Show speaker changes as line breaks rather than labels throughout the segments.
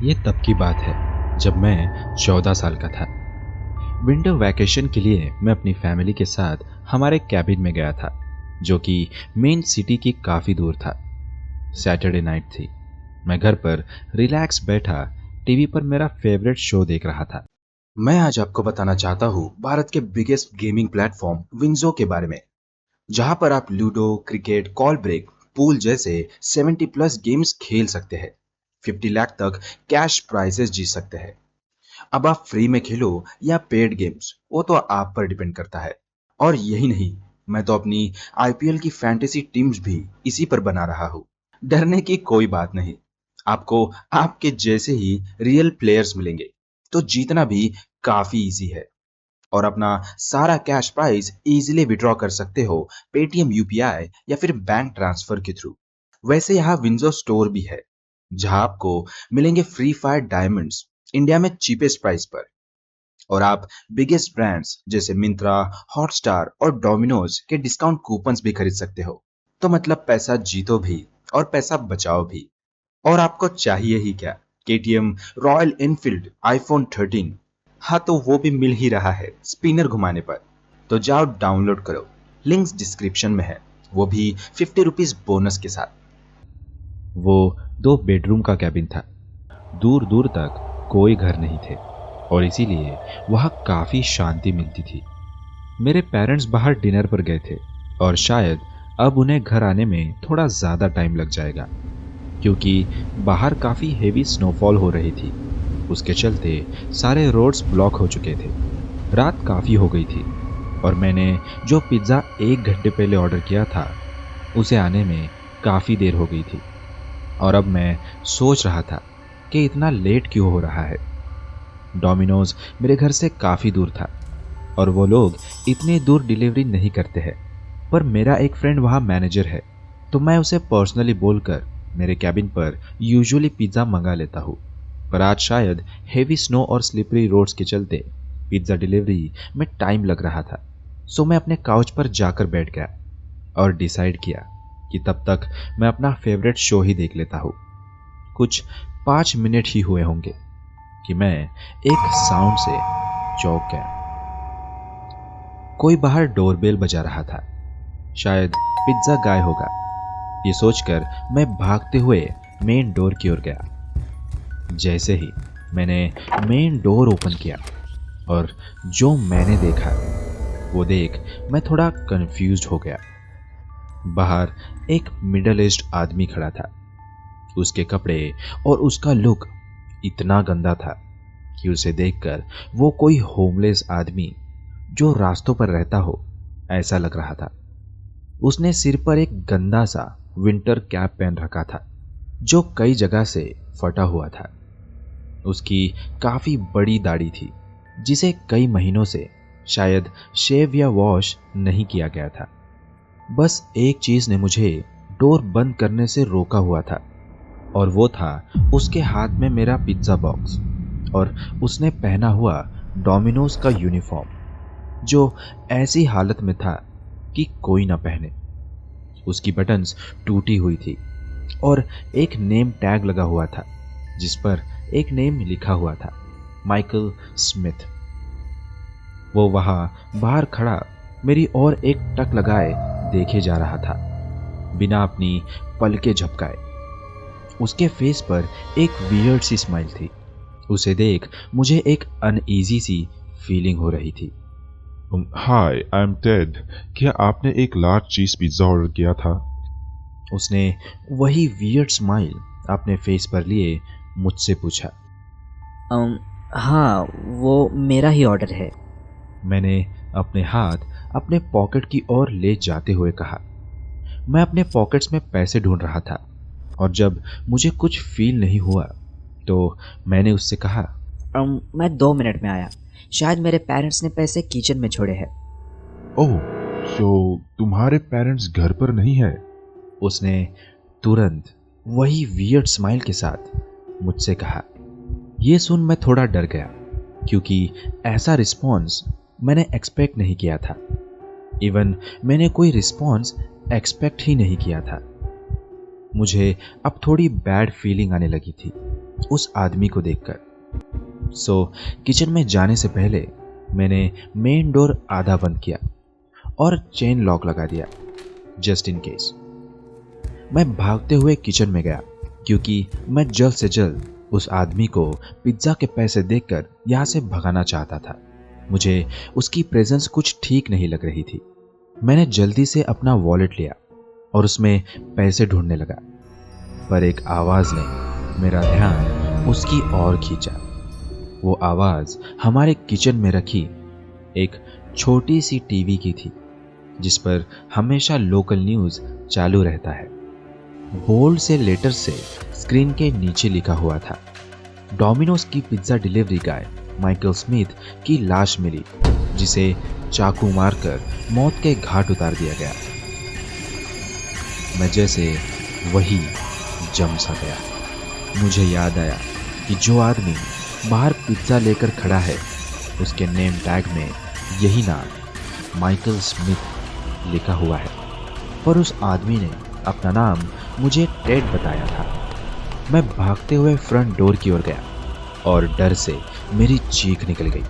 ये तब की बात है जब मैं 14 साल का था। विंटर वैकेशन के लिए मैं अपनी फैमिली के साथ हमारे कैबिन में गया था, जो कि मेन सिटी की काफ़ी दूर था। सैटरडे नाइट थी। मैं घर पर रिलैक्स बैठा टीवी पर मेरा फेवरेट शो देख रहा था। मैं आज आपको बताना चाहता हूँ भारत के बिगेस्ट गेमिंग प्लेटफॉर्म विंजो के बारे में, जहाँ पर आप ludo, cricket, call break, pool जैसे 70 प्लस गेम्स खेल सकते हैं। 50 लाख तक कैश प्राइजेस जीत सकते हैं। अब आप फ्री में खेलो या पेड गेम्स, वो तो आप पर डिपेंड करता है। और यही नहीं, मैं तो अपनी आईपीएल की फैंटेसी टीम्स भी इसी पर बना रहा हूँ। डरने की कोई बात नहीं। आपको आपके जैसे ही रियल प्लेयर्स मिलेंगे, तो जीतना भी काफी इजी है। और अपना सारा कैश प्राइज इजीली विड्रॉ कर सकते हो पेटीएम, यूपीआई या फिर बैंक ट्रांसफर के थ्रू। वैसे यहाँ विंजो स्टोर भी है, जहां आपको मिलेंगे फ्री फायर डायमंड्स इंडिया में चीपेस्ट प्राइस पर। और आप बिगेस्ट ब्रांड्स जैसे मिंत्रा, हॉटस्टार और डोमिनोज के डिस्काउंट कूपन्स भी खरीद सकते हो। तो मतलब पैसा जीतो भी और पैसा बचाओ भी। और आपको चाहिए ही क्या? KTM, royal Enfield, iPhone 13। हाँ, तो वो भी मिल ही रहा है स्पिनर घुमाने पर। तो जाओ डाउनलोड करो, लिंक्स डिस्क्रिप्शन में है, वो भी 50 रुपीज बोनस के साथ। वो 2 बेडरूम का कैबिन था। दूर दूर तक कोई घर नहीं थे और इसीलिए वहाँ काफ़ी शांति मिलती थी। मेरे पेरेंट्स बाहर डिनर पर गए थे और शायद अब उन्हें घर आने में थोड़ा ज़्यादा टाइम लग जाएगा, क्योंकि बाहर काफ़ी हेवी स्नोफॉल हो रही थी। उसके चलते सारे रोड्स ब्लॉक हो चुके थे। रात काफ़ी हो गई थी और मैंने जो पिज़्ज़ा 1 घंटे पहले ऑर्डर किया था, उसे आने में काफ़ी देर हो गई थी। और अब मैं सोच रहा था कि इतना लेट क्यों हो रहा है। डोमिनोज मेरे घर से काफ़ी दूर था और वो लोग इतने दूर डिलीवरी नहीं करते हैं। पर मेरा एक फ्रेंड वहाँ मैनेजर है, तो मैं उसे पर्सनली बोलकर मेरे कैबिन पर यूजुअली पिज़्ज़ा मंगा लेता हूँ। पर आज शायद हेवी स्नो और स्लिपरी रोड्स के चलते पिज़्ज़ा डिलीवरी में टाइम लग रहा था। सो मैं अपने काउच पर जाकर बैठ गया और डिसाइड किया कि तब तक मैं अपना फेवरेट शो ही देख लेता हूँ। कुछ 5 मिनट ही हुए होंगे कि मैं एक साउंड से चौंक गया। कोई बाहर डोरबेल बजा रहा था। शायद पिज्जा गाय होगा। ये सोचकर मैं भागते हुए मेन डोर की ओर गया। जैसे ही मैंने मेन डोर ओपन किया और जो मैंने देखा, वो देख मैं थोड़ा कंफ्यूज्ड हो गया। बाहर एक मिडिल एज्ड आदमी खड़ा था। उसके कपड़े और उसका लुक इतना गंदा था कि उसे देखकर वो कोई होमलेस आदमी जो रास्तों पर रहता हो, ऐसा लग रहा था। उसने सिर पर एक गंदा सा विंटर कैप पहन रखा था, जो कई जगह से फटा हुआ था। उसकी काफी बड़ी दाढ़ी थी, जिसे कई महीनों से शायद शेव या वॉश नहीं किया गया था। बस एक चीज ने मुझे डोर बंद करने से रोका हुआ था, और वो था उसके हाथ में मेरा पिज्जा बॉक्स और उसने पहना हुआ डोमिनोज का यूनिफॉर्म, जो ऐसी हालत में था कि कोई ना पहने। उसकी बटन्स टूटी हुई थी और एक नेम टैग लगा हुआ था, जिस पर एक नेम लिखा हुआ था, माइकल स्मिथ। वो वहां बाहर खड़ा मेरी ओर एक टक लगाए देखे जा रहा था, बिना अपनी पलकें झपकाए। उसके फेस पर एक वियर्ड सी स्माइल थी। उसे देख मुझे एक अनईजी सी फीलिंग हो रही थी।
हाय, आई एम टेड। क्या आपने एक लार्ज चीज पिज्जा ऑर्डर किया था?
उसने वही वियर्ड स्माइल अपने फेस पर लिए मुझसे पूछा।
हाँ, वो मेरा ही ऑर्डर है।
मैंने अपने हाथ अपने पॉकेट की ओर ले जाते हुए कहा। मैं अपने पॉकेट्स में पैसे ढूंढ रहा था और जब मुझे कुछ फील नहीं हुआ तो मैंने उससे कहा,
मैं 2 मिनट में आया। शायद मेरे पेरेंट्स ने पैसे किचन में छोड़े हैं।
ओह, सो तुम्हारे पेरेंट्स घर पर नहीं है?
उसने तुरंत वही वियर्ड स्माइल के साथ मुझसे कहा। यह सुन मैं थोड़ा डर गया, क्योंकि ऐसा रिस्पॉन्स मैंने एक्सपेक्ट नहीं किया था। इवन मैंने कोई रिस्पॉन्स एक्सपेक्ट ही नहीं किया था। मुझे अब थोड़ी बैड फीलिंग आने लगी थी। उस आदमी को देखकर। सो किचन में जाने से पहले मैंने मेन डोर आधा बंद किया और चेन लॉक लगा दिया, जस्ट इन केस। मैं भागते हुए किचन में गया क्योंकि मैं जल्द से जल्द उस आदमी को पिज्ज़ा के पैसे देकर यहाँ से भगाना चाहता था। मुझे उसकी प्रेजेंस कुछ ठीक नहीं लग रही थी। मैंने जल्दी से अपना वॉलेट लिया और उसमें पैसे ढूंढने लगा, पर एक आवाज़ ने मेरा ध्यान उसकी ओर खींचा। वो आवाज़ हमारे किचन में रखी एक छोटी सी टीवी की थी, जिस पर हमेशा लोकल न्यूज़ चालू रहता है। बोल्ड से लेटर से स्क्रीन के नीचे लिखा हुआ था, डोमिनोज की पिज्ज़ा डिलीवरी गाय माइकल स्मिथ की लाश मिली, जिसे चाकू मारकर मौत के घाट उतार दिया गया। मैं जैसे वही जम सा गया। मुझे याद आया कि जो आदमी बाहर पिज्ज़ा लेकर खड़ा है, उसके नेम टैग में यही नाम माइकल स्मिथ लिखा हुआ है, पर उस आदमी ने अपना नाम मुझे टेड बताया था। मैं भागते हुए फ्रंट डोर की ओर गया और डर से मेरी चीख निकल गई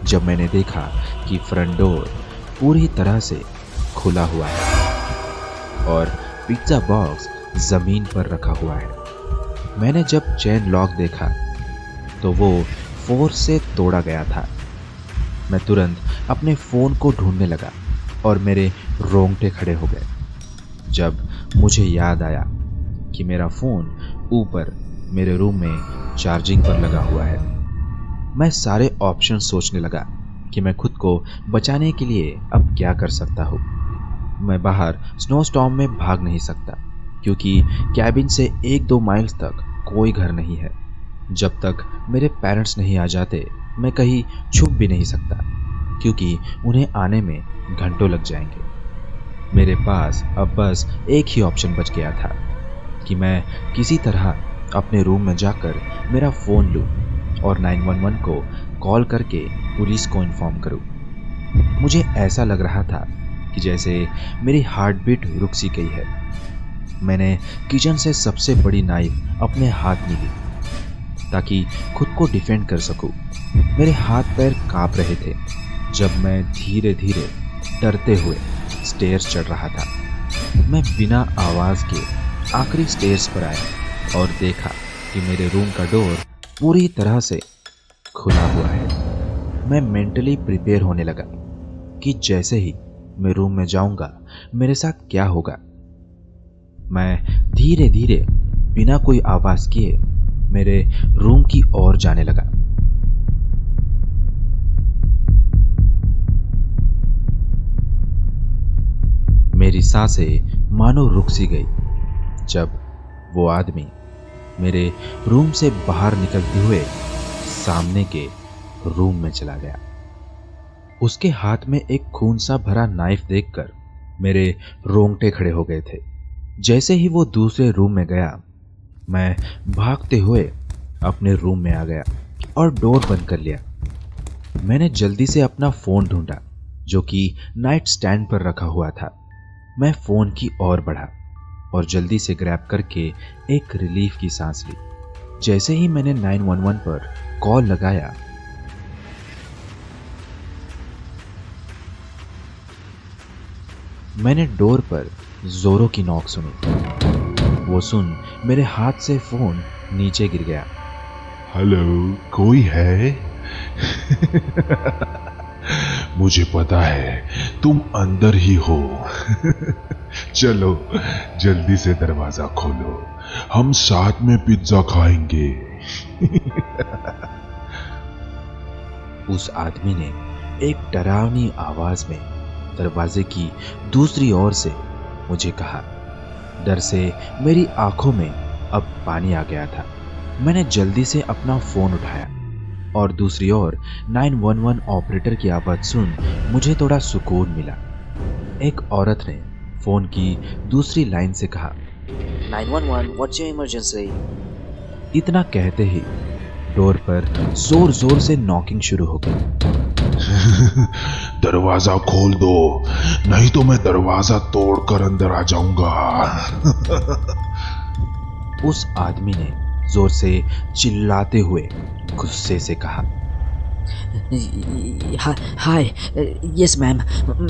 जब मैंने देखा कि फ्रंट डोर पूरी तरह से खुला हुआ है और पिज्ज़ा बॉक्स ज़मीन पर रखा हुआ है। मैंने जब चेन लॉक देखा तो वो फोर्स से तोड़ा गया था। मैं तुरंत अपने फ़ोन को ढूंढने लगा और मेरे रोंगटे खड़े हो गए जब मुझे याद आया कि मेरा फ़ोन ऊपर मेरे रूम में चार्जिंग पर लगा हुआ है। मैं सारे ऑप्शन सोचने लगा कि मैं खुद को बचाने के लिए अब क्या कर सकता हूँ। मैं बाहर स्नोस्टॉर्म में भाग नहीं सकता क्योंकि कैबिन से 1-2 माइल्स तक कोई घर नहीं है। जब तक मेरे पेरेंट्स नहीं आ जाते मैं कहीं छुप भी नहीं सकता क्योंकि उन्हें आने में घंटों लग जाएंगे। मेरे पास अब बस एक ही ऑप्शन बच गया था कि मैं किसी तरह अपने रूम में जाकर मेरा फ़ोन लूँ और 911 को कॉल करके पुलिस को इन्फॉर्म करूँ। मुझे ऐसा लग रहा था कि जैसे मेरी हार्ट बीट रुक सी गई है। मैंने किचन से सबसे बड़ी नाइफ अपने हाथ में ली ताकि खुद को डिफेंड कर सकूं। मेरे हाथ पैर कांप रहे थे जब मैं धीरे धीरे डरते हुए स्टेयर्स चढ़ रहा था। मैं बिना आवाज़ के आखिरी स्टेयर्स पर आया और देखा कि मेरे रूम का डोर पूरी तरह से खुला हुआ है। मैं मेंटली प्रिपेयर होने लगा कि जैसे ही मैं रूम में जाऊंगा मेरे साथ क्या होगा। मैं धीरे धीरे बिना कोई आवाज़ किए मेरे रूम की ओर जाने लगा। मेरी सांसें मानो रुक सी गई जब वो आदमी मेरे रूम से बाहर निकलते हुए सामने के रूम में चला गया। उसके हाथ में एक खून सा भरा नाइफ देखकर मेरे रोंगटे खड़े हो गए थे। जैसे ही वो दूसरे रूम में गया मैं भागते हुए अपने रूम में आ गया और डोर बंद कर लिया। मैंने जल्दी से अपना फ़ोन ढूंढा जो कि नाइट स्टैंड पर रखा हुआ था। मैं फ़ोन की ओर बढ़ा और जल्दी से ग्रैब करके एक रिलीफ की सांस ली। जैसे ही मैंने 911 पर कॉल लगाया मैंने डोर पर जोरों की नॉक सुनी। वो सुन मेरे हाथ से फ़ोन नीचे गिर गया।
हेलो, कोई है? मुझे पता है तुम अंदर ही हो। चलो जल्दी से दरवाजा खोलो, हम साथ में पिज्जा खाएंगे।
उस आदमी ने एक डरावनी आवाज में दरवाजे की दूसरी ओर से मुझे कहा। डर से मेरी आंखों में अब पानी आ गया था। मैंने जल्दी से अपना फ़ोन उठाया और दूसरी ओर 911 ऑपरेटर की आवाज़ सुन मुझे थोड़ा सुकून मिला। एक औरत ने फ़ोन की दूसरी लाइन से कहा,
911, व्हाट्स योर इमरजेंसी?
इतना कहते ही डोर पर जोर जोर से नॉकिंग शुरू हो गई।
दरवाजा खोल दो, नहीं तो मैं दरवाजा तोड़कर अंदर आ जाऊंगा।
उस आदमी ने जोर से चिल्लाते हुए गुस्से से कहा।
हाय, यस मैम,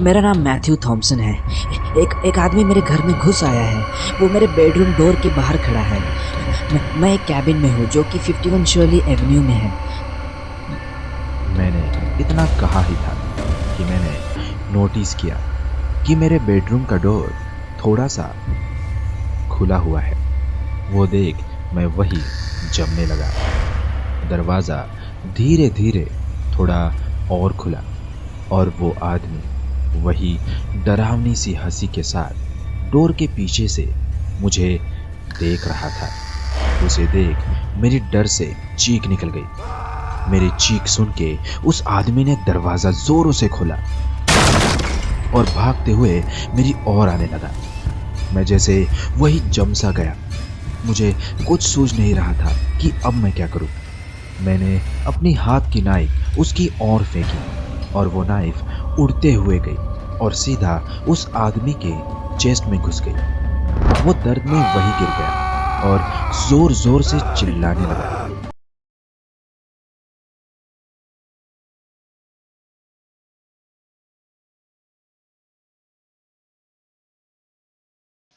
मेरा नाम मैथ्यू थॉमसन है। एक आदमी मेरे घर में घुस आया है। वो मेरे बेडरूम डोर के बाहर खड़ा है। मैं एक कैबिन में हूँ जो कि 51 शर्ली एवेन्यू में है।
मैंने इतना कहा ही था कि मैंने नोटिस किया कि मेरे बेडरूम का डोर थोड़ा सा खुला हुआ है। वो देख मैं वही जमने लगा। दरवाज़ा धीरे धीरे थोड़ा और खुला और वो आदमी वही डरावनी सी हंसी के साथ डोर के पीछे से मुझे देख रहा था। उसे देख मेरी डर से चीख निकल गई। मेरी चीख सुन के उस आदमी ने दरवाज़ा जोरों से खोला और भागते हुए मेरी ओर आने लगा। मैं जैसे वही जम सा गया। मुझे कुछ सूझ नहीं रहा था कि अब मैं क्या करूं। मैंने अपनी हाथ की नाइफ उसकी ओर फेंकी और वो नाइफ उड़ते हुए गई और सीधा उस आदमी के चेस्ट में घुस गई। वो दर्द में वहीं गिर गया और जोर जोर से चिल्लाने लगा।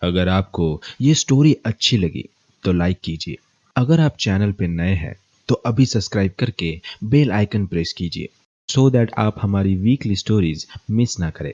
अगर आपको ये स्टोरी अच्छी लगी तो लाइक कीजिए। अगर आप चैनल पे नए हैं तो अभी सब्सक्राइब करके बेल आइकन प्रेस कीजिए सो दैट आप हमारी वीकली स्टोरीज मिस ना करें।